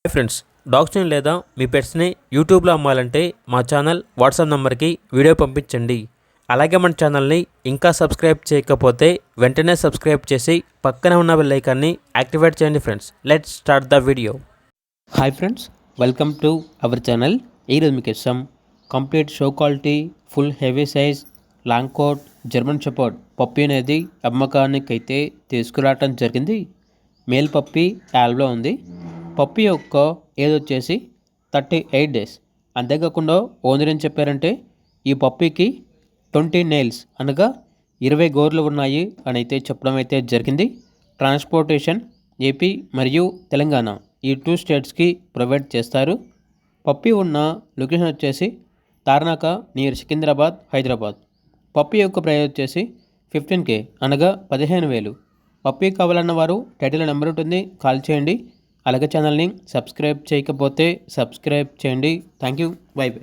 Hi friends, డాగ్స్ని లేదా మీ పెట్స్ని యూట్యూబ్లో అమ్మాలంటే మా ఛానల్ వాట్సాప్ నెంబర్కి వీడియో పంపించండి. అలాగే మన ఛానల్ని ఇంకా సబ్స్క్రైబ్ చేయకపోతే వెంటనే సబ్స్క్రైబ్ చేసి పక్కనే ఉన్న బెల్ ఐకాన్ని యాక్టివేట్ చేయండి. Friends, let's start the video. Hi friends, welcome to our channel. ఈరోజు మీకు ఇష్టం complete show quality full heavy size long coat German shepherd puppy అనేది అమ్మకానికి అయితే తీసుకురావటం జరిగింది. మేల్ పప్పీ యాల్బ్లో ఉంది. పప్పీ యొక్క ఏజ్ వచ్చేసి 38 డేస్. అంతేకాకుండా ఓనర్ ఏం చెప్పారంటే ఈ పప్పీకి 20 నెయిల్స్ అనగా 20 గోర్లు ఉన్నాయి అని అయితే చెప్పడం అయితే జరిగింది. ట్రాన్స్పోర్టేషన్ ఏపీ మరియు తెలంగాణ ఈ 2 స్టేట్స్కి ప్రొవైడ్ చేస్తారు. పప్పీ ఉన్న లొకేషన్ వచ్చేసి తార్నాక నియర్ సికింద్రాబాద్, హైదరాబాద్. పప్పీ యొక్క ప్రైస్ వచ్చేసి 15K అనగా 15,000. పప్పీ కావాలన్న వారు టైటిల్ నెంబర్ ఉంటుంది, కాల్ చేయండి. అలాగే ఛానల్ని సబ్స్క్రైబ్ చేయకపోతే సబ్స్క్రైబ్ చేయండి. Thank you, by by.